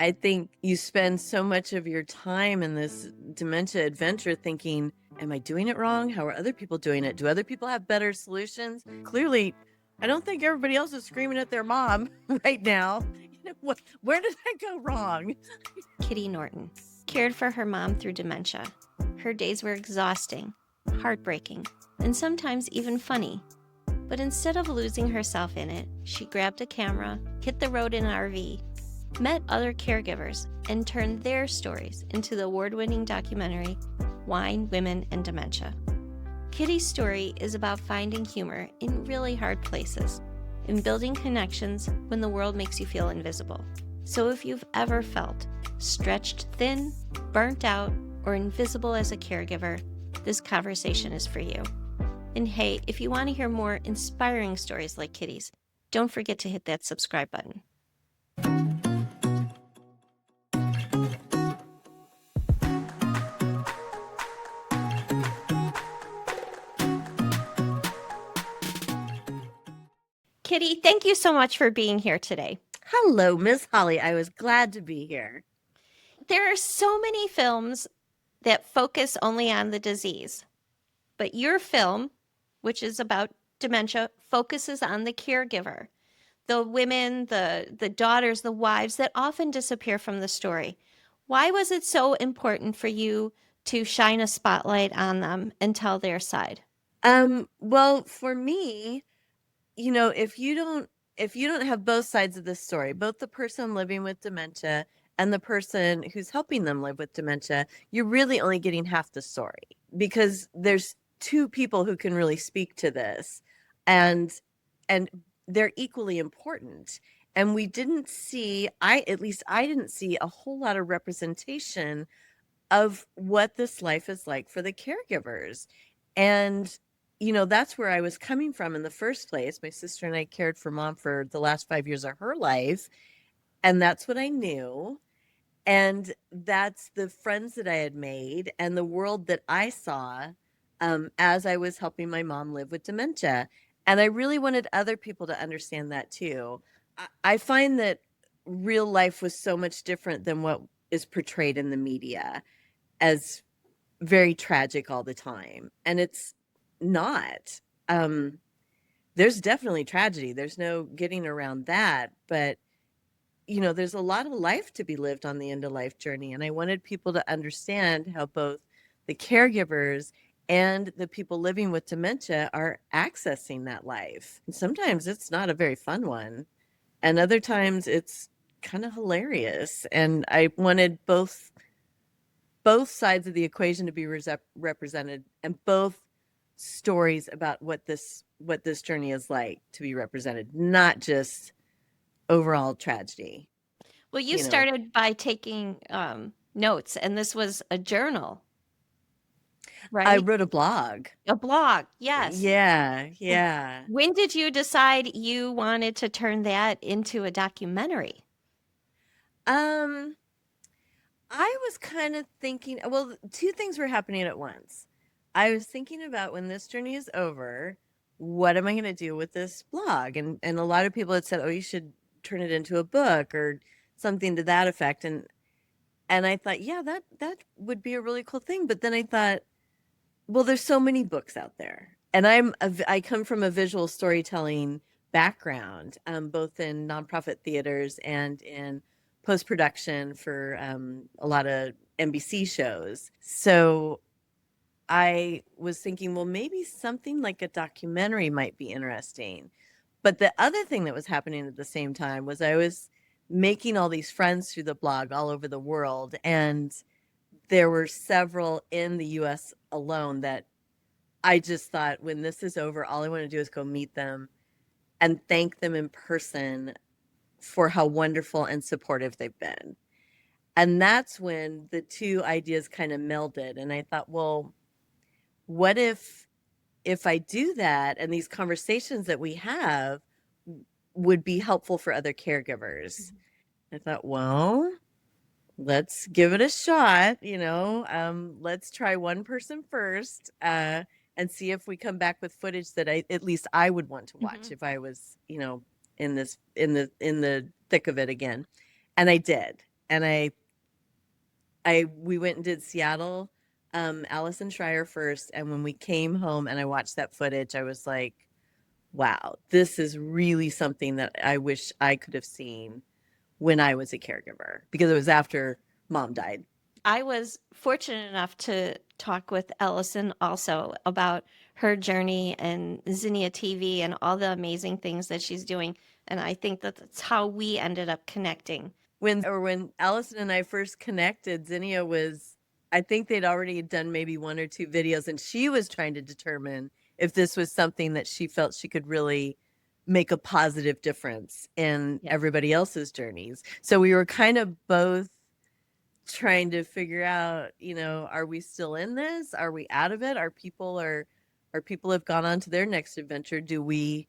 I think you spend so much of your time in this dementia adventure thinking, am I doing it wrong? How are other people doing it? Do other people have better solutions? Clearly, I don't think everybody else is screaming at their mom right now. Where did I go wrong? Kitty Norton cared for her mom through dementia. Her days were exhausting, heartbreaking, and sometimes even funny. But instead of losing herself in it, she grabbed a camera, hit the road in an RV, met other caregivers, and turned their stories into the award-winning documentary, Wine, Women, and Dementia. Kitty's story is about finding humor in really hard places and building connections when the world makes you feel invisible. So if you've ever felt stretched thin, burnt out, or invisible as a caregiver, this conversation is for you. And hey, if you want to hear more inspiring stories like Kitty's, don't forget to hit that subscribe button. Kitty, thank you so much for being here today. Hello, Miss Holly. I was glad to be here. There are so many films that focus only on the disease, but your film, which is about dementia, focuses on the caregiver, the women, the daughters, the wives that often disappear from the story. Why was it so important for you to shine a spotlight on them and tell their side? Well, for me, if you don't have both sides of the story, both the person living with dementia and the person who's helping them live with dementia, you're really only getting half the story because there's two people who can really speak to this, and and they're equally important. And we didn't see, at least I didn't see a whole lot of representation of what this life is like for the caregivers. And, that's where I was coming from in the first place. My sister and I cared for mom for the last 5 years of her life. And that's what I knew. And that's the friends that I had made and the world that I saw as I was helping my mom live with dementia. And I really wanted other people to understand that too. I find that real life was so much different than what is portrayed in the media as very tragic all the time. And it's not. Um, there's definitely tragedy. There's no getting around that. But, there's a lot of life to be lived on the end of life journey. And I wanted people to understand how both the caregivers and the people living with dementia are accessing that life. And sometimes it's not a very fun one. And other times it's kind of hilarious. And I wanted both sides of the equation to be represented, and both stories about what this journey is like to be represented, not just overall tragedy. Well, you You know, started by taking notes, and this was a journal, I right? wrote a blog. A blog, yes. Yeah, yeah. When did you decide you wanted to turn that into a documentary? Um, I was kind of thinking, well, two things were happening at once. I was thinking about when this journey is over, what am I going to do with this blog? And a lot of people had said, "Oh, you should turn it into a book or something to that effect." And I thought, yeah, that would be a really cool thing. But then I thought, well, there's so many books out there, and I come from a visual storytelling background, both in nonprofit theaters and in post production for a lot of NBC shows. So I was thinking, well, maybe something like a documentary might be interesting. But the other thing that was happening at the same time was I was making all these friends through the blog all over the world, and there were several in the US alone that I just thought, when this is over, all I want to do is go meet them and thank them in person for how wonderful and supportive they've been. And that's when the two ideas kind of melded. And I thought, well, what if I do that and these conversations that we have would be helpful for other caregivers? I thought, well, let's give it a shot, let's try one person first, and see if we come back with footage that at least I would want to watch if I was, in the thick of it again. And I did. and we went and did Seattle, Allison Schreier first, and when we came home and I watched that footage, I was like, wow, this is really something that I wish I could have seen when I was a caregiver, because it was after mom died. I was fortunate enough to talk with Ellison also about her journey and Zinnia TV and all the amazing things that she's doing. And I think that that's how we ended up connecting. When Allison and I first connected, Zinnia was, I think they'd already done maybe one or two videos, and she was trying to determine if this was something that she felt she could really make a positive difference in Yes. everybody else's journeys. So we were kind of both trying to figure out, are we still in this? Are we out of it? Are people have gone on to their next adventure? Do we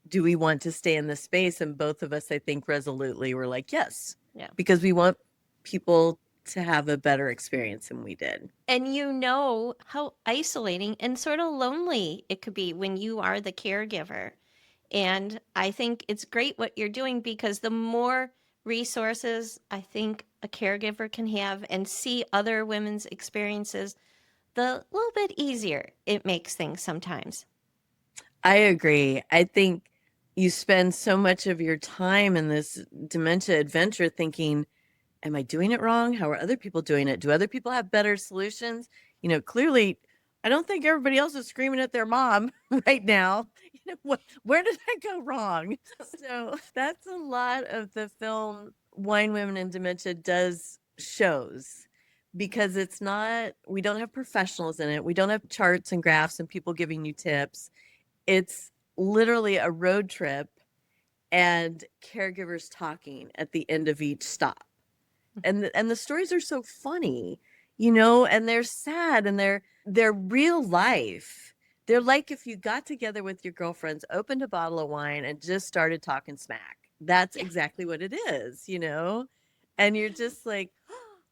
want to stay in this space? And both of us, I think, resolutely were like, yes, Yeah. because we want people to have a better experience than we did. And you know how isolating and sort of lonely it could be when you are the caregiver. And I think it's great what you're doing, because the more resources I think a caregiver can have and see other women's experiences, the little bit easier it makes things sometimes. I agree. I think you spend so much of your time in this dementia adventure thinking, am I doing it wrong? How are other people doing it? Do other people have better solutions? Clearly, I don't think everybody else is screaming at their mom right now. Where did I go wrong? So that's a lot of the film Wine Women and Dementia does shows, because we don't have professionals in it. We don't have charts and graphs and people giving you tips. It's literally a road trip and caregivers talking at the end of each stop. And the stories are so funny, and they're sad, and they're real life. They're like if you got together with your girlfriends, opened a bottle of wine, and just started talking smack. That's Yeah. exactly what it is. And you're just like,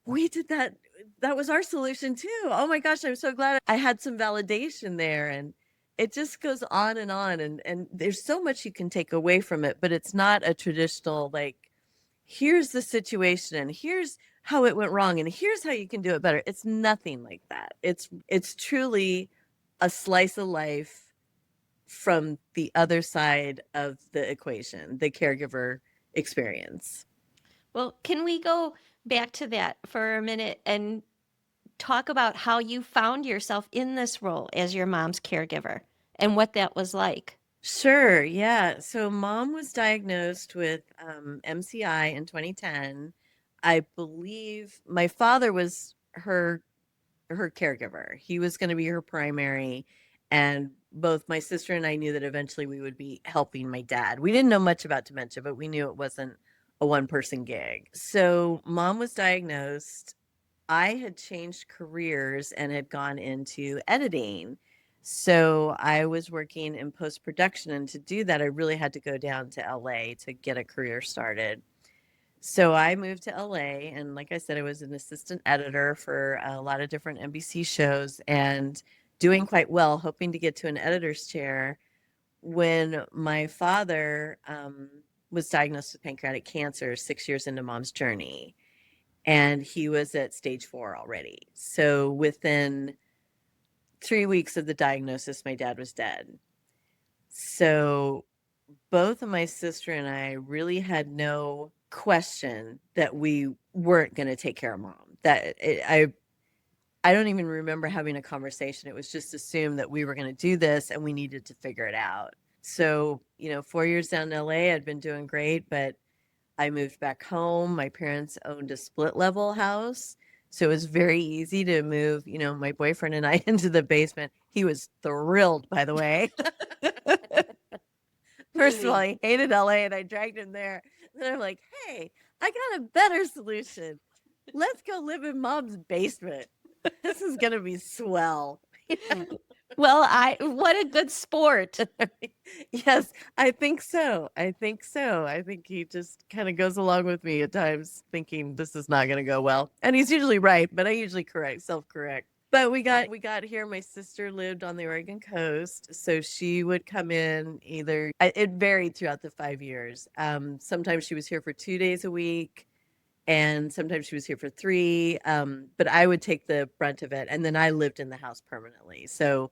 we did that. That was our solution too. Oh my gosh, I'm so glad I had some validation there. And it just goes on and on. And there's so much you can take away from it, but it's not a traditional, like, here's the situation and here's how it went wrong and here's how you can do it better. It's nothing like that. It's truly a slice of life from the other side of the equation, the caregiver experience. Well, can we go back to that for a minute and talk about how you found yourself in this role as your mom's caregiver and what that was like? Sure. Yeah. So mom was diagnosed with MCI in 2010. I believe my father was her caregiver. He was going to be her primary. And both my sister and I knew that eventually we would be helping my dad. We didn't know much about dementia, but we knew it wasn't a one person gig. So mom was diagnosed. I had changed careers and had gone into editing. So I was working in post production. And to do that, I really had to go down to LA to get a career started. So I moved to LA, and like I said, I was an assistant editor for a lot of different NBC shows and doing quite well, hoping to get to an editor's chair when my father was diagnosed with pancreatic cancer 6 years into mom's journey. And he was at stage 4 already. So within 3 weeks of the diagnosis, my dad was dead. So both of my sister and I really had no question that we weren't going to take care of mom. I don't even remember having a conversation. It was just assumed that we were going to do this and we needed to figure it out. So, 4 years down in LA, I'd been doing great, but I moved back home. My parents owned a split level house. So it was very easy to move, my boyfriend and I into the basement. He was thrilled, by the way. First of all, he hated LA and I dragged him there. Then I'm like, hey, I got a better solution. Let's go live in mom's basement. This is going to be swell. Well, what a good sport. Yes, I think so. I think he just kind of goes along with me at times, thinking this is not going to go well. And he's usually right, but I usually self-correct. But we got here. My sister lived on the Oregon coast, so she would come in it varied throughout the 5 years. Sometimes she was here for 2 days a week, and sometimes she was here for 3, but I would take the brunt of it, and then I lived in the house permanently. So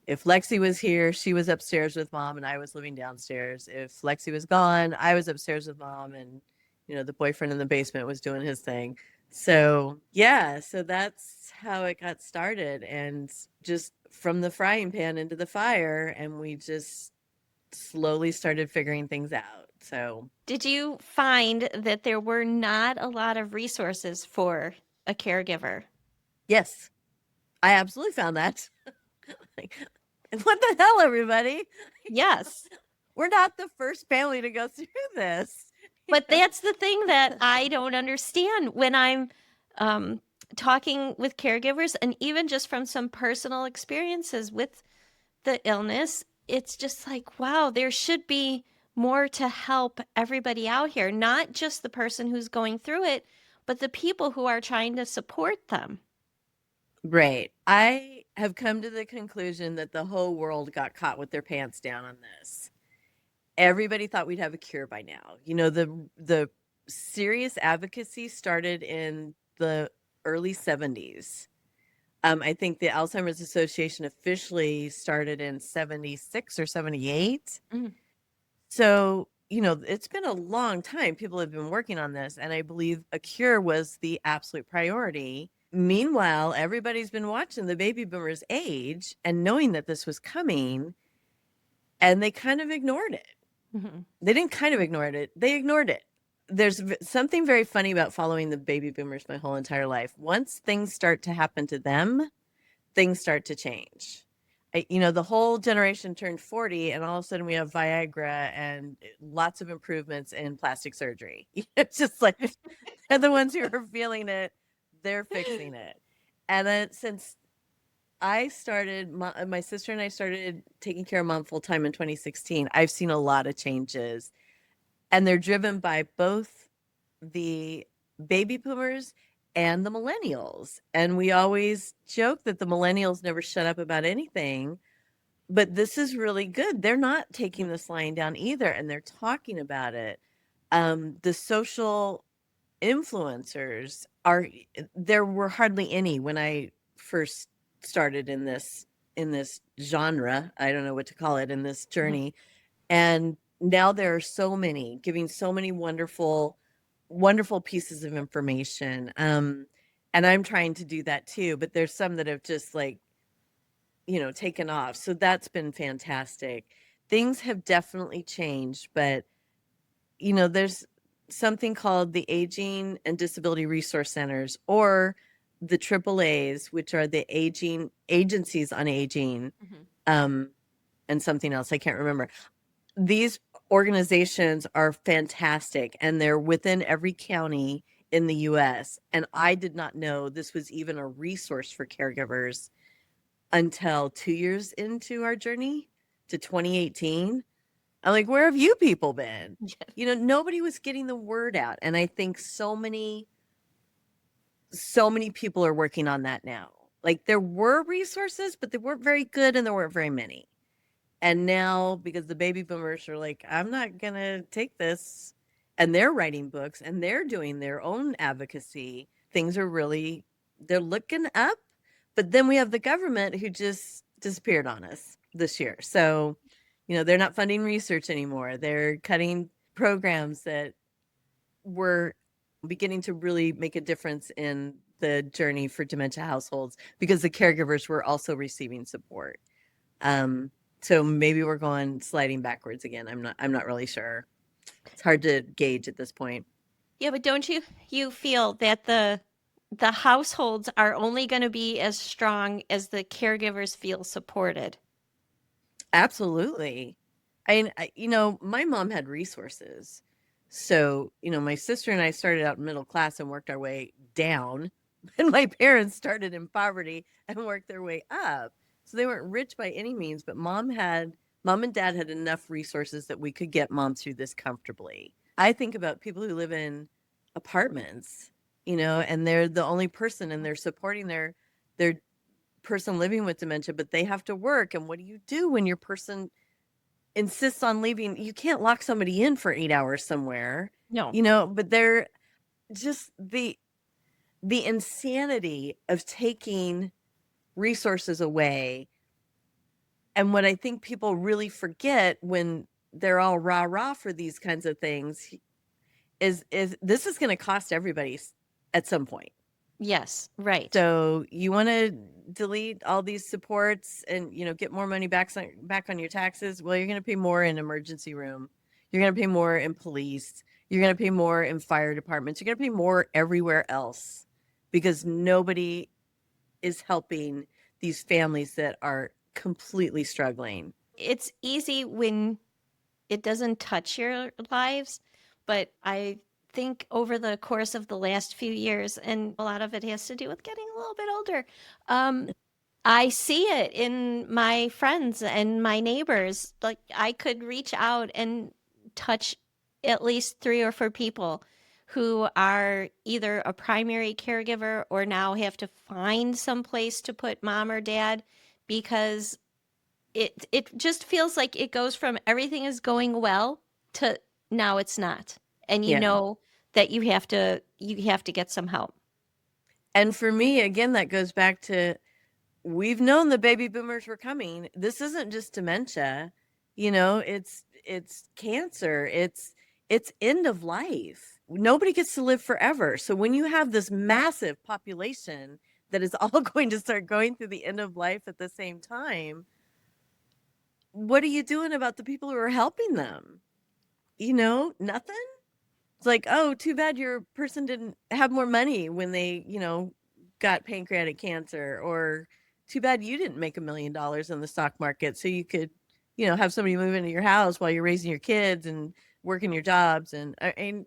if Lexi was here, she was upstairs with mom and I was living downstairs. If Lexi was gone, I was upstairs with mom and the boyfriend in the basement was doing his thing. So, yeah, so that's how it got started, and just from the frying pan into the fire, and we just slowly started figuring things out. So, Did you find that there were not a lot of resources for a caregiver? yes, I absolutely found that. Like, what the hell, everybody? Yes. We're not the first family to go through this. But that's the thing that I don't understand when I'm talking with caregivers, and even just from some personal experiences with the illness, it's just like, wow, there should be more to help everybody out here, not just the person who's going through it, but the people who are trying to support them. Right. I have come to the conclusion that the whole world got caught with their pants down on this. Everybody thought we'd have a cure by now. The serious advocacy started in the early 70s. I think the Alzheimer's Association officially started in 76 or 78. Mhm. So, it's been a long time. People have been working on this, and I believe a cure was the absolute priority. Meanwhile, everybody's been watching the baby boomers age and knowing that this was coming, and they kind of ignored it. Mhm. They didn't kind of ignore it. They ignored it. There's something very funny about following the baby boomers my whole entire life. Once things start to happen to them, things start to change. The whole generation turned 40, and all of a sudden we have Viagra and lots of improvements in plastic surgery. It's just like they're the ones who are feeling it, they're fixing it. And then since I started, my sister and I started taking care of mom full time in 2016, I've seen a lot of changes, and they're driven by both the baby boomers and the millennials. And we always joke that the millennials never shut up about anything, but this is really good. They're not taking this lying down either, and they're talking about it. The social influencers there were hardly any when I first started in this genre. I don't know what to call it, in this journey. And now there are so many giving so many wonderful pieces of information. And I'm trying to do that too, but there's some that have just taken off. So that's been fantastic. Things have definitely changed, but there's something called the Aging and Disability Resource Centers, or the AAAs, which are the aging agencies on aging, and something else I can't remember. These organizations are fantastic, and they're within every county in the US. And I did not know this was even a resource for caregivers until 2 years into our journey to 2018. I'm like, where have you people been? Nobody was getting the word out. And I think so many people are working on that now. Like, there were resources, but they weren't very good and there weren't very many. And now, because the baby boomers are like, I'm not going to take this, and they're writing books and they're doing their own advocacy, things are they're looking up. But then we have the government who just disappeared on us this year. So, they're not funding research anymore. They're cutting programs that were beginning to really make a difference in the journey for dementia households, because the caregivers were also receiving support. So maybe we're sliding backwards again. I'm not really sure. It's hard to gauge at this point. Yeah, but don't you feel that the households are only going to be as strong as the caregivers feel supported? Absolutely. My mom had resources. So, my sister and I started out middle class and worked our way down. And my parents started in poverty and worked their way up. So they weren't rich by any means, but mom and dad had enough resources that we could get mom through this comfortably. I think about people who live in apartments, and they're the only person, and they're supporting their person living with dementia, but they have to work. And what do you do when your person insists on leaving? You can't lock somebody in for 8 hours somewhere, No. but they're just the insanity of taking resources away. And what I think people really forget when they're all rah-rah for these kinds of things is this is going to cost everybody at some point. Yes, right. So you want to delete all these supports and, get more money back on your taxes. Well, you're going to pay more in emergency room. You're going to pay more in police. You're going to pay more in fire departments. You're going to pay more everywhere else because nobody is helping these families that are completely struggling. It's easy when it doesn't touch your lives, but I think over the course of the last few years, and a lot of it has to do with getting a little bit older, I see it in my friends and my neighbors. Like I could reach out and touch at least 3 or 4 people who are either a primary caregiver or now have to find some place to put mom or dad because it just feels like it goes from everything is going well to now it's not. And you Yeah. know that you have to get some help. And for me, again, that goes back to we've known the baby boomers were coming. This isn't just dementia, it's cancer. It's end of life. Nobody gets to live forever. So when you have this massive population that is all going to start going through the end of life at the same time, what are you doing about the people who are helping them? Nothing. It's like, oh, too bad your person didn't have more money when they, got pancreatic cancer, or too bad you didn't make $1 million in the stock market so you could, have somebody move into your house while you're raising your kids and working your jobs. And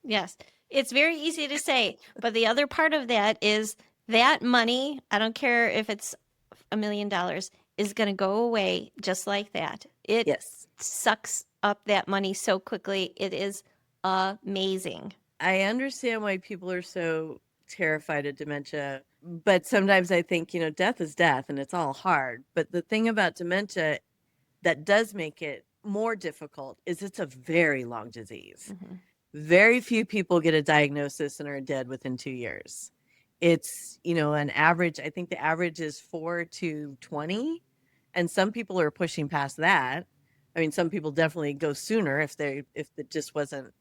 Yes. It's very easy to say, but the other part of that is that money, I don't care if it's $1 million, is going to go away just like that. It yes, sucks up that money so quickly. It is amazing. I understand why people are so terrified of dementia, but sometimes I think, death is death and it's all hard. But the thing about dementia that does make it more difficult is it's a very long disease. Mm-hmm. Very few people get a diagnosis and are dead within 2 years. It's, an average, I think the average is 4 to 20. And some people are pushing past that. I mean, some people definitely go sooner if it just wasn't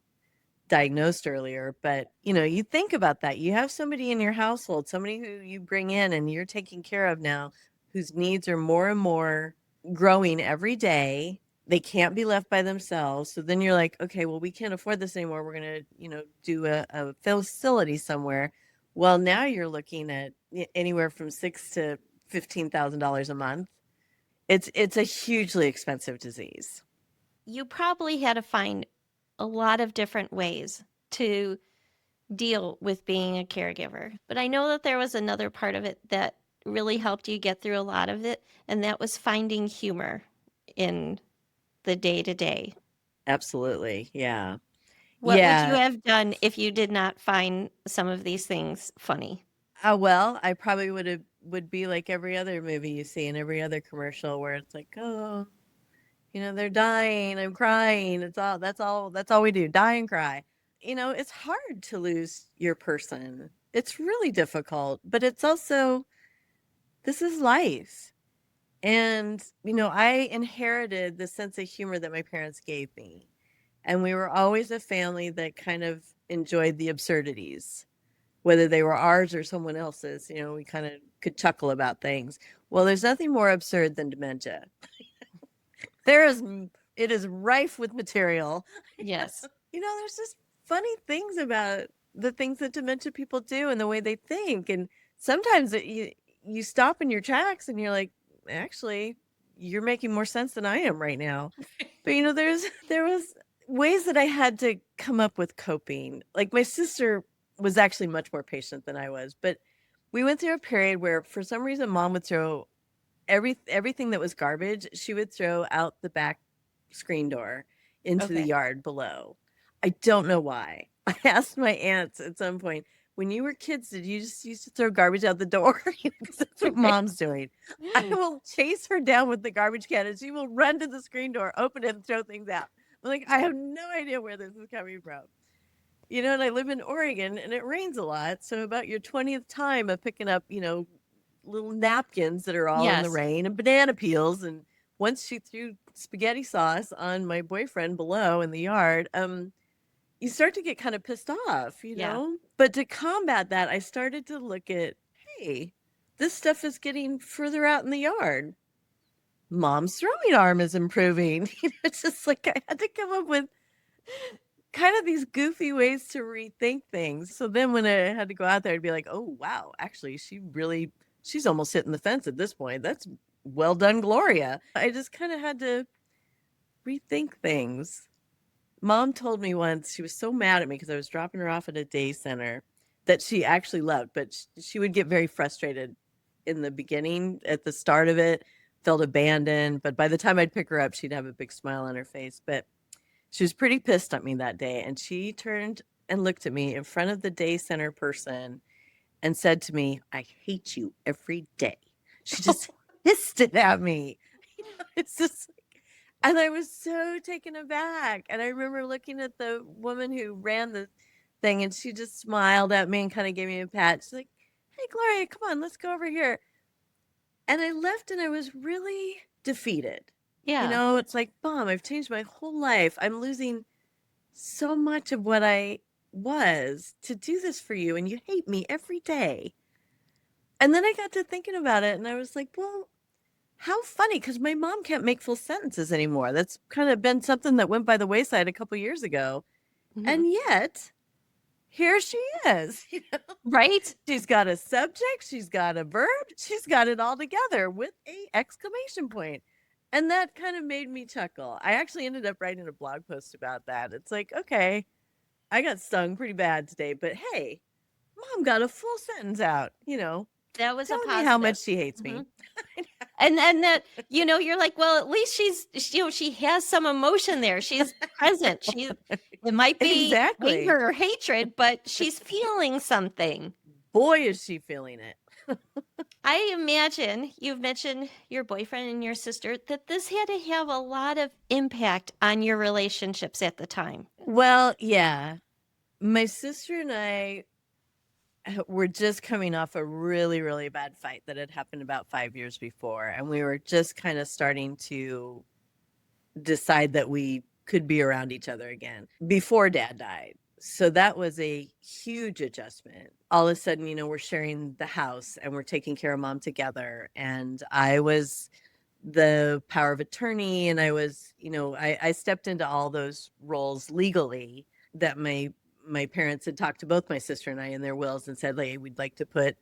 diagnosed earlier. But, you think about that. You have somebody in your household, somebody who you bring in and you're taking care of now, whose needs are more and more growing every day. They can't be left by themselves. So then you're like, okay, well, we can't afford this anymore. We're going to, do a facility somewhere. Well, now you're looking at anywhere from $6,000 to $15,000 a month. It's a hugely expensive disease. You probably had to find a lot of different ways to deal with being a caregiver. But I know that there was another part of it that really helped you get through a lot of it, and that was finding humor in the day to day. Absolutely. Yeah. What would you Yeah. have done if you did not find some of these things funny? Well, I probably would be like every other movie you see and every other commercial where it's like, oh, they're dying, I'm crying. That's all we do, die and cry. It's hard to lose your person. It's really difficult, but it's also, this is life. And, I inherited the sense of humor that my parents gave me. And we were always a family that kind of enjoyed the absurdities, whether they were ours or someone else's. We kind of could chuckle about things. Well, there's nothing more absurd than dementia. It is rife with material. Yes. There's just funny things about the things that dementia people do and the way they think. And sometimes you stop in your tracks and you're like, actually, you're making more sense than I am right now. But there was ways that I had to come up with coping. Like my sister was actually much more patient than I was, but we went through a period where for some reason mom would throw everything that was garbage, she would throw out the back screen door into the Okay. yard below. I don't know why. I asked my aunts at some point, when you were kids, did you just used to throw garbage out the door? Because that's what mom's doing. I will chase her down with the garbage can and she will run to the screen door, open it, and throw things out. I'm like, I have no idea where this is coming from. And I live in Oregon and it rains a lot. So about your 20th time of picking up, little napkins that are all in the Yes. rain and banana peels. And once she threw spaghetti sauce on my boyfriend below in the yard, you start to get kind of pissed off, Yeah. But to combat that, I started to look at, hey, this stuff is getting further out in the yard. Mom's throwing arm is improving. It's just like I had to come up with kind of these goofy ways to rethink things. So then when I had to go out there, I'd be like, oh, wow, actually, she's almost hitting the fence at this point. That's well done, Gloria. I just kind of had to rethink things. Mom told me once she was so mad at me because I was dropping her off at a day center that she actually loved, but she would get very frustrated in the beginning, at the start of it, felt abandoned. But by the time I'd pick her up, she'd have a big smile on her face. But she was pretty pissed at me that day. And she turned and looked at me in front of the day center person and said to me, I hate you every day. She just hissed it at me. It's just, and I was so taken aback. And I remember looking at the woman who ran the thing and she just smiled at me and kind of gave me a pat. She's like, hey, Gloria, come on, let's go over here. And I left and I was really defeated. Yeah. It's like, Mom, I've changed my whole life. I'm losing so much of what I was to do this for you, and you hate me every day. And then I got to thinking about it, and I was like, well, how funny, because my mom can't make full sentences anymore. That's kind of been something that went by the wayside a couple years ago. Mhm. And yet, here she is. Right? She's got a subject, she's got a verb, she's got it all together with a exclamation point. And that kind of made me chuckle. I actually ended up writing a blog post about that. It's like, okay, I got stung pretty bad today, but hey, Mom got a full sentence out, That was a telling me how much positive. she hates Mhm. me. And that, you're like, well, at least she has some emotion there. She's present. It might be Exactly. anger or hatred, but she's feeling something. Boy, is she feeling it. I imagine you've mentioned your boyfriend and your sister, that this had to have a lot of impact on your relationships at the time. Well, yeah. My sister and I were just coming off a really, really bad fight that had happened about 5 years before. And we were just kind of starting to decide that we could be around each other again before Dad died. So that was a huge adjustment. All of a sudden, we're sharing the house and we're taking care of Mom together. And I was the power of attorney, and I was, I stepped into all those roles legally that my parents had talked to both my sister and I in their wills and said, hey, we'd like to put,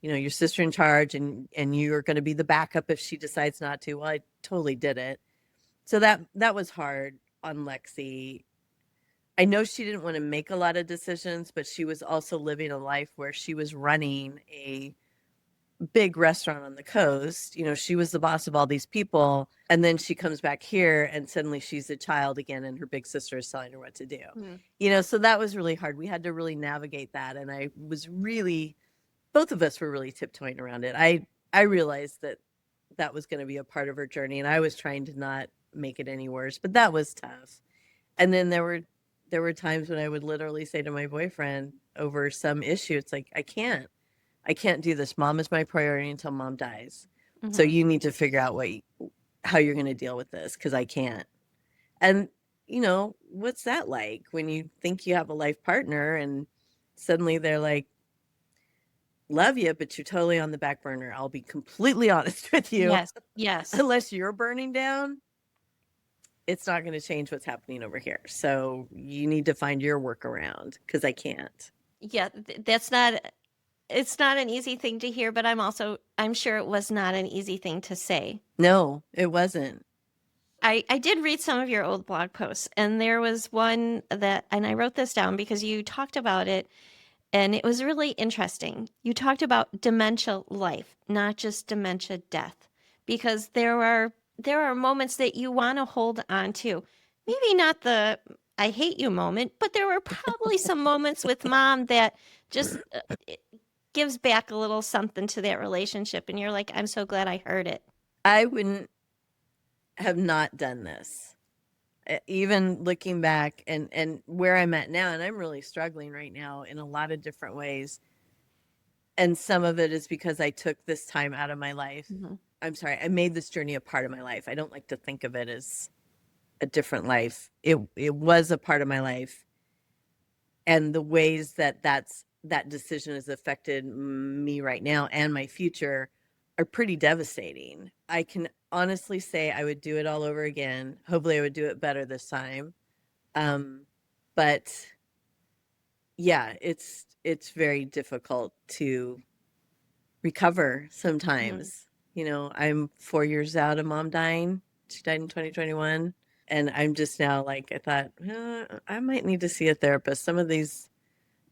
your sister in charge, and you're going to be the backup if she decides not to. Well, I totally did it. So that was hard on Lexi. I know she didn't want to make a lot of decisions, but she was also living a life where she was running a big restaurant on the coast. She was the boss of all these people. And then she comes back here and suddenly she's a child again and her big sister is telling her what to do. So that was really hard. We had to really navigate that. And I was really, both of us were really tiptoeing around it. I realized that was going to be a part of her journey. And I was trying to not make it any worse, but that was tough. And then there were times when I would literally say to my boyfriend over some issue, it's like, I can't do this. Mom is my priority until Mom dies. So you need to figure out how you're going to deal with this, because I can't. And what's that like when you think you have a life partner and suddenly they're like, love you, but you're totally on the back burner. I'll be completely honest with you. Yes. Yes. Unless you're burning down, it's not going to change what's happening over here. So you need to find your workaround, because I can't. Yeah, it's not an easy thing to hear, but I'm sure it was not an easy thing to say. No, it wasn't. I did read some of your old blog posts, and there was one and I wrote this down because you talked about it, and it was really interesting. You talked about dementia life, not just dementia death, because there are moments that you want to hold on to. Maybe not the I hate you moment, but there were probably some moments with Mom that just it gives back a little something to that relationship, and you're like, I'm so glad I heard it. I wouldn't have not done this Even looking back and where I'm at now, and I'm really struggling right now in a lot of different ways. And some of it is because I took this time out of my life. Mhm. I'm sorry, I made this journey a part of my life. I don't like to think of it as a different life. It was a part of my life, and the ways that decision has affected me right now and my future are pretty devastating. I can honestly say I would do it all over again. Hopefully I would do it better this time. But yeah, it's very difficult to recover Mhm. sometimes. You know, I'm 4 years out of mom dying. She died in 2021. And I'm just now like, I thought, I might need to see a therapist. Some of these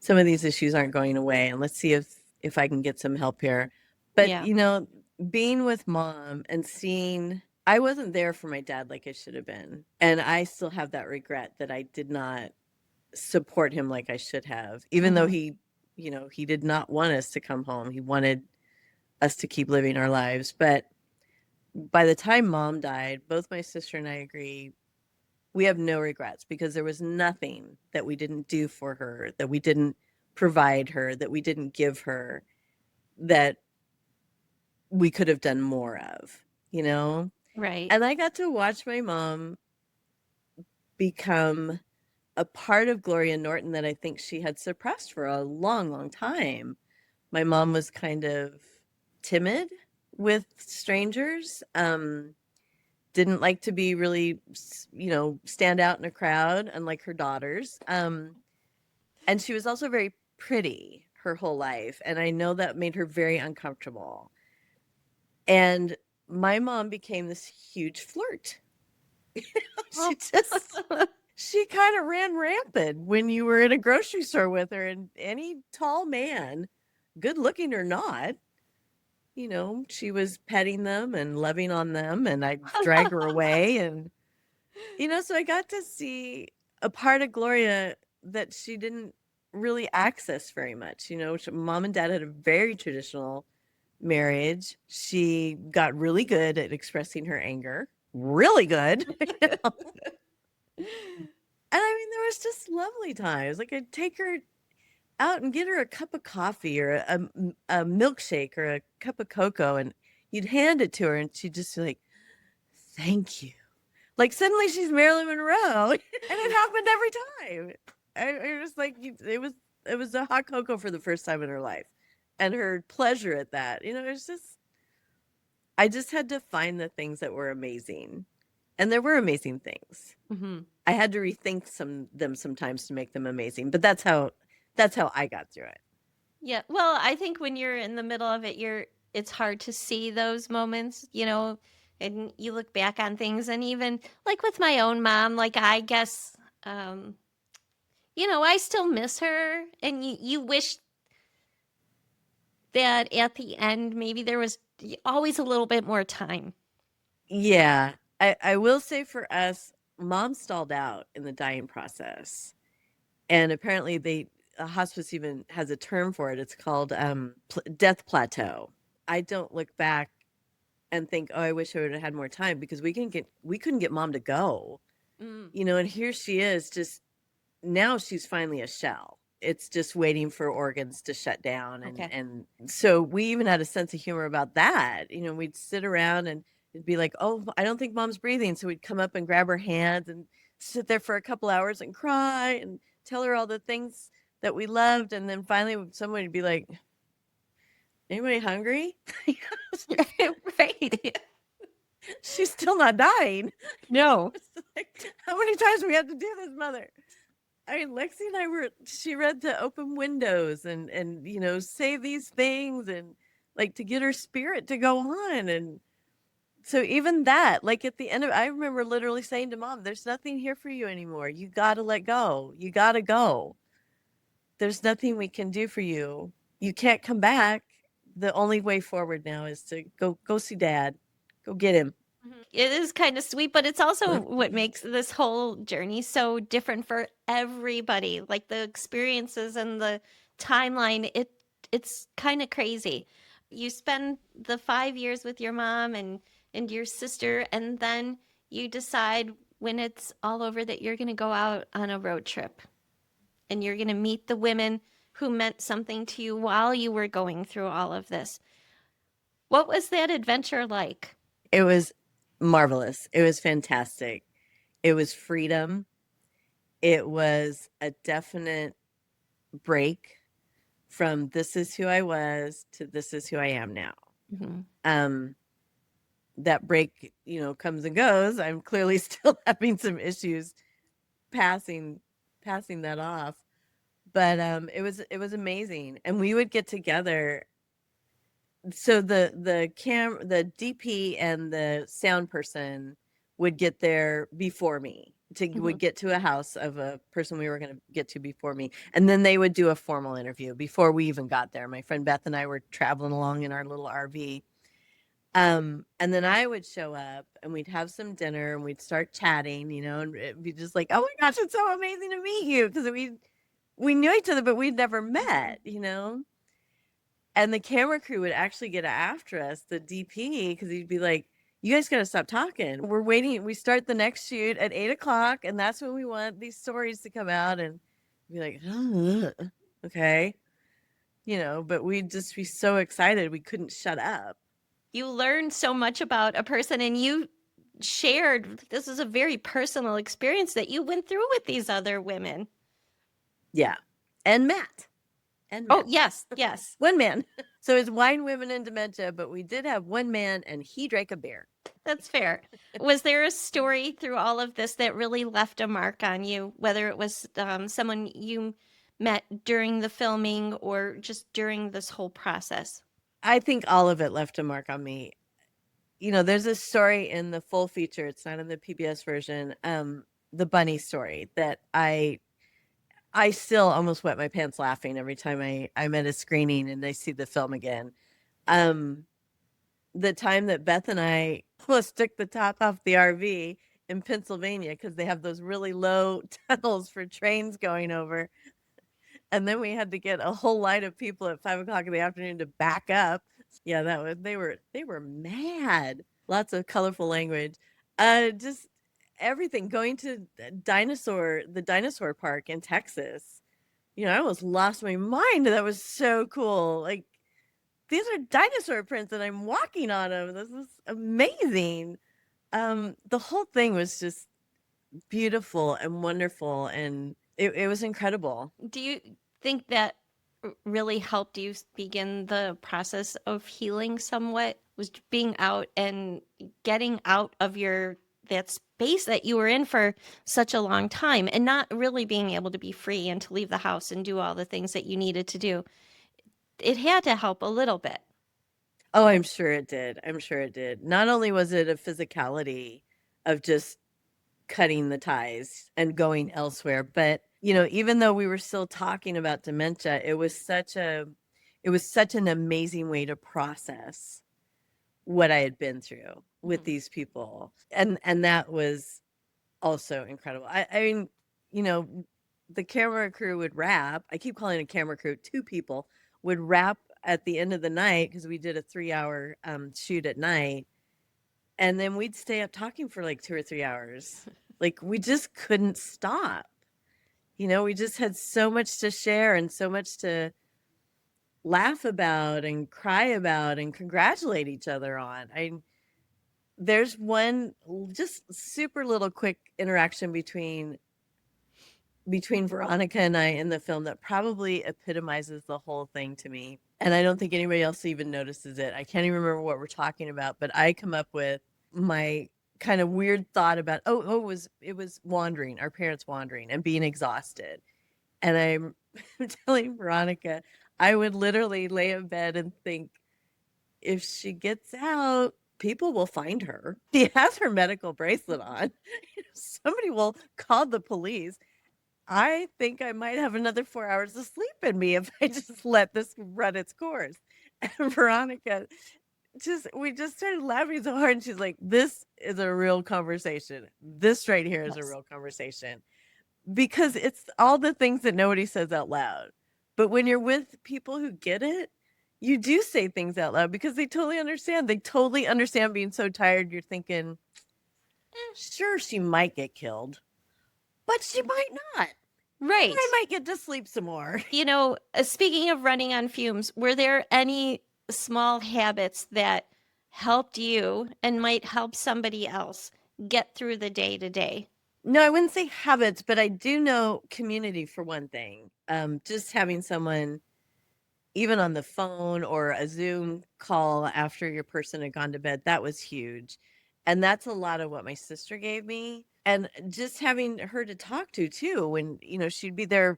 issues aren't going away, and let's see if I can get some help here. But Yeah. being with mom and seeing I wasn't there for my dad like I should have been. And I still have that regret that I did not support him like I should have, even though Mhm. he did not want us to come home. He wanted us to keep living our lives. But by the time mom died, both my sister and I agree we have no regrets because there was nothing that we didn't do for her, that we didn't provide her, that we didn't give her, that we could have done more of, you know? Right. And I got to watch my mom become a part of Gloria Norton that I think she had suppressed for a long, long time. My mom was kind of timid with strangers, didn't like to be really, stand out in a crowd, unlike her daughters. And she was also very pretty her whole life. And I know that made her very uncomfortable. And my mom became this huge flirt. Oh. She kind of ran rampant when you were in a grocery store with her, and any tall man, good looking or not, she was petting them and loving on them, and I'd drag her away. And, so I got to see a part of Gloria that she didn't really access very much. Mom and dad had a very traditional marriage. She got really good at expressing her anger, really good. And I mean, there was just lovely times. Like I'd take her out and get her a cup of coffee or a milkshake or a cup of cocoa, and you'd hand it to her, and she'd just be like, "Thank you." Like suddenly she's Marilyn Monroe, and it happened every time. I was like, it was a hot cocoa for the first time in her life, and her pleasure at that. It's just I just had to find the things that were amazing, and there were amazing things. Mhm. I had to rethink them sometimes to make them amazing, but that's how I got through it. Yeah. Well, I think when you're in the middle of it, it's hard to see those moments, and you look back on things, and even like with my own mom, like I guess um I still miss her, and you wish that at the end maybe there was always a little bit more time. Yeah, I will say for us, mom stalled out in the dying process, and apparently a hospice even has a term for it. It's called death plateau. I don't look back and think, oh, I wish I would have had more time because we couldn't get mom to go, Mm, and here she is, just now she's finally a shell. It's just waiting for organs to shut down, and okay. and so we even had a sense of humor about that. We'd sit around and it'd be like, "Oh, I don't think mom's breathing." So we'd come up and grab her hands and sit there for a couple hours and cry and tell her all the things that we loved, and then finally someone would be like, "Anybody hungry?" Right. She's still not dying. No. It's like, how many times we have to do this, mother? I mean, Lexi and I she read to open windows and say these things, and like to get her spirit to go on. And so even that, like at the end of, I remember literally saying to mom, there's nothing here for you anymore. You got to let go. You got to go. There's nothing we can do for you. You can't come back. The only way forward now is to go see dad. Go get him. It is kind of sweet, but it's also what makes this whole journey so different for everybody. Like the experiences and the timeline, it's kind of crazy. You spend the 5 years with your mom and your sister, and then you decide when it's all over that you're going to go out on a road trip and you're going to meet the women who meant something to you while you were going through all of this. What was that adventure like? It was marvelous. It was fantastic. It was freedom. It was a definite break from this is who I was to this is who I am now. Mm-hmm. That break, comes and goes. I'm clearly still having some issues passing that off. But it was amazing. And we would get together. So the DP and the sound person would get there before me would get to a house of a person we were going to get to before me, and then they would do a formal interview before we even got there. My friend Beth and I were traveling along in our little RV, and then I would show up and we'd have some dinner and we'd start chatting, and it'd be just like, oh my gosh, it's so amazing to meet you, because we knew each other but we'd never met. And the camera crew would actually get after us, the DP, because he'd be like, you guys got to stop talking. We're waiting. We start the next shoot at 8:00, and that's when we want these stories to come out. And be like, okay. But we'd just be so excited. We couldn't shut up. You learned so much about a person, and you shared, this is a very personal experience that you went through with these other women. Yeah. And Matt. Oh, yes, yes. One man. So it's wine, women, and dementia, but we did have one man, and he drank a beer. That's fair. Was there a story through all of this that really left a mark on you, whether it was someone you met during the filming or just during this whole process? I think all of it left a mark on me. There's a story in the full feature. It's not in the PBS version. The bunny story that I still almost wet my pants laughing every time I'm at a screening and I see the film again. The time that Beth and I almost took the top off the RV in Pennsylvania because they have those really low tunnels for trains going over. And then we had to get a whole line of people at 5:00 in the afternoon to back up. Yeah, they were mad. Lots of colorful language. Just everything. Going to the dinosaur park in Texas. I almost lost my mind. That was so cool. Like, these are dinosaur prints and I'm walking on them. This is amazing. The whole thing was just beautiful and wonderful, and it was incredible. Do you think that really helped you begin the process of healing somewhat? Was being out and getting out of that space that you were in for such a long time and not really being able to be free and to leave the house and do all the things that you needed to do? It had to help a little bit. Oh, I'm sure it did. I'm sure it did. Not only was it a physicality of just cutting the ties and going elsewhere, but even though we were still talking about dementia, it was such an amazing way to process what I had been through with these people. And that was also incredible. I mean, the camera crew would wrap. I keep calling it a camera crew. 2 people would wrap at the end of the night because we did a 3-hour shoot at night. And then we'd stay up talking for like 2 or 3 hours. Like, we just couldn't stop. We just had so much to share and so much to laugh about and cry about and congratulate each other on. There's one just super little quick interaction between Veronica and I in the film that probably epitomizes the whole thing to me. And I don't think anybody else even notices it. I can't even remember what we're talking about, but I come up with my kind of weird thought about, it was wandering, our parents wandering and being exhausted. And I'm telling Veronica, I would literally lay in bed and think, if she gets out, people will find her. She has her medical bracelet on. Somebody will call the police. I think I might have another 4 hours of sleep in me if I just let this run its course. And Veronica, we just started laughing so hard. And she's like, this is a real conversation. This right here is a real conversation. Because it's all the things that nobody says out loud. But when you're with people who get it, you do say things out loud because they totally understand. They totally understand being so tired. You're thinking, Sure, she might get killed, but she might not. Right. I might get to sleep some more. Speaking of running on fumes, were there any small habits that helped you and might help somebody else get through the day to day? No, I wouldn't say habits, but I do know community for one thing. Just having someone, even on the phone or a Zoom call after your person had gone to bed, that was huge. And that's a lot of what my sister gave me. And just having her to talk to too, when, she'd be there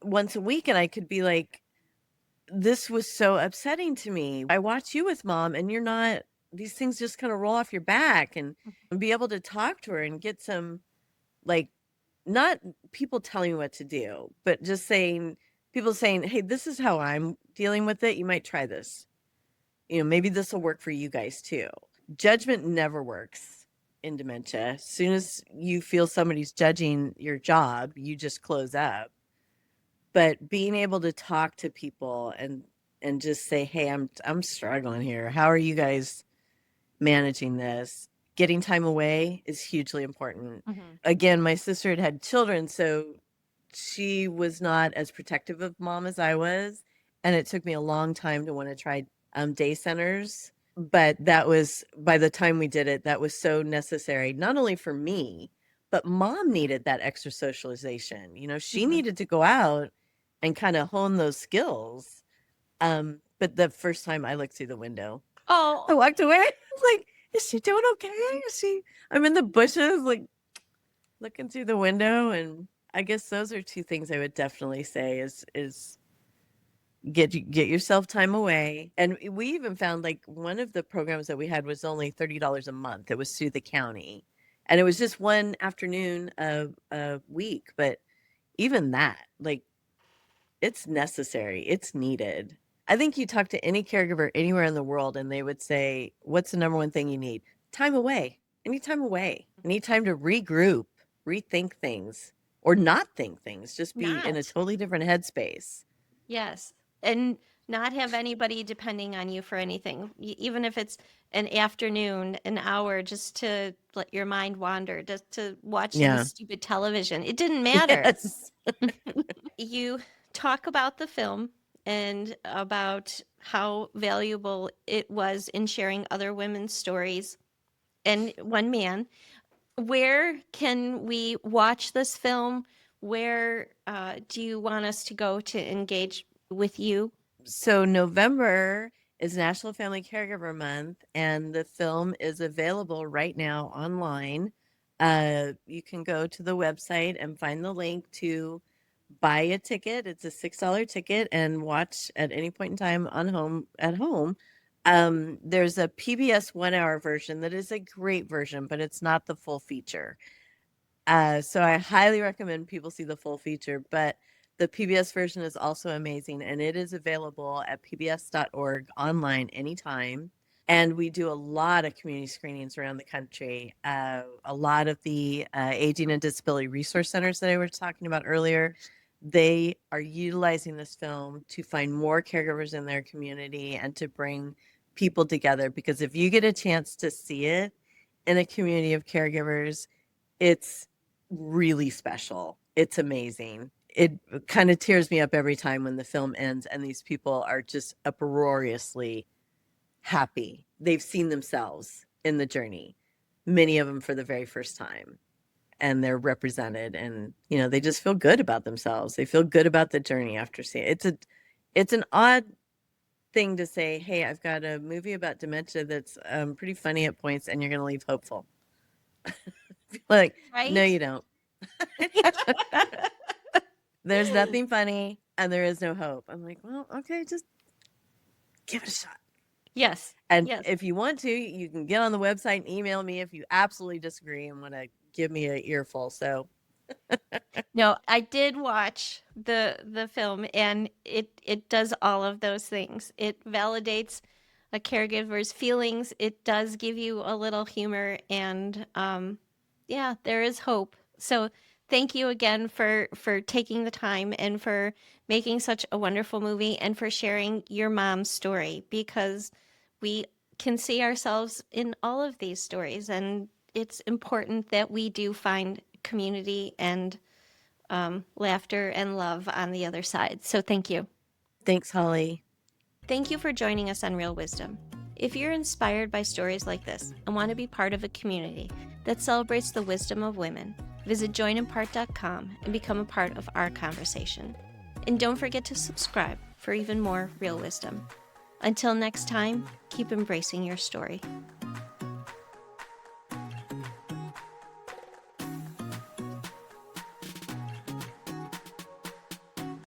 once a week and I could be like, this was so upsetting to me. I watch you with mom and you're not, these things just kind of roll off your back and be able to talk to her and get some, like, not people telling me what to do, but just people saying, hey, this is how I'm dealing with it. You might try this. Maybe this will work for you guys too. Judgment never works in dementia. As soon as you feel somebody's judging your job, you just close up. But being able to talk to people and just say, hey, I'm struggling here. How are you guys managing this? Getting time away is hugely important. Again, my sister had children, so she was not as protective of mom as I was, and it took me a long time to want to try day centers. But that was, by the time we did it, that was so necessary, not only for me, but mom needed that extra socialization. She needed to go out and kind of hone those skills. But the first time I looked through the window, I Oh, walked away. I was like, is she doing okay? I'm in the bushes, like looking through the window. And I guess those are two things I would definitely say is get yourself time away. And we even found, like, one of the programs that we had was only $30 a month. It was through the county. And it was just one afternoon a week. But even that, like, it's necessary. It's needed. I think you talk to any caregiver anywhere in the world and they would say, what's the number one thing you need? Time away. I need time away. I need time to regroup, rethink things, or not think things, just be in a not. totally different headspace. Yes. And not have anybody depending on you for anything, even if it's an afternoon, an hour, just to let your mind wander, just to watch some Yeah. stupid television. It didn't matter. Yes. You talk about the film and about how valuable it was in sharing other women's stories and one man. Where can we watch this film? Where do you want us to go to engage with you? So November is National Family Caregiver Month, and the film is available right now online. You can go to the website and find the link to buy a ticket. It's a $6 ticket and watch at any point in time at home. There's a PBS 1 hour version that is a great version, but it's not the full feature. So I highly recommend people see the full feature, but the PBS version is also amazing, and it is available at pbs.org online anytime. And we do a lot of community screenings around the country. A lot of the aging and disability resource centers that I was talking about earlier, they are utilizing this film to find more caregivers in their community and to bring people together. Because if you get a chance to see it in a community of caregivers, it's really special. It's amazing. It kind of tears me up every time when the film ends and these people are just uproariously happy. They've seen themselves in the journey, many of them for the very first time, and they're represented, and they just feel good about themselves. They feel good about the journey after seeing it. It's an odd thing to say, hey, I've got a movie about dementia that's pretty funny at points and you're going to leave hopeful. Like, no, Right? you don't. There's nothing funny and there is no hope. I'm like, well, okay, just give it a shot. Yes. And Yes. if you want to, you can get on the website and email me if you absolutely disagree and want to give me an earful. So, No, I did watch the film and it does all of those things. It validates a caregiver's feelings. It does give you a little humor and yeah, there is hope. So thank you again for taking the time and for making such a wonderful movie and for sharing your mom's story because we can see ourselves in all of these stories and it's important that we do find community and laughter and love on the other side. So thank you. Thanks, Holly. Thank you for joining us on Real Wisdom. If you're inspired by stories like this and want to be part of a community that celebrates the wisdom of women, visit joinempart.com and become a part of our conversation. And don't forget to subscribe for even more real wisdom. Until next time, keep embracing your story.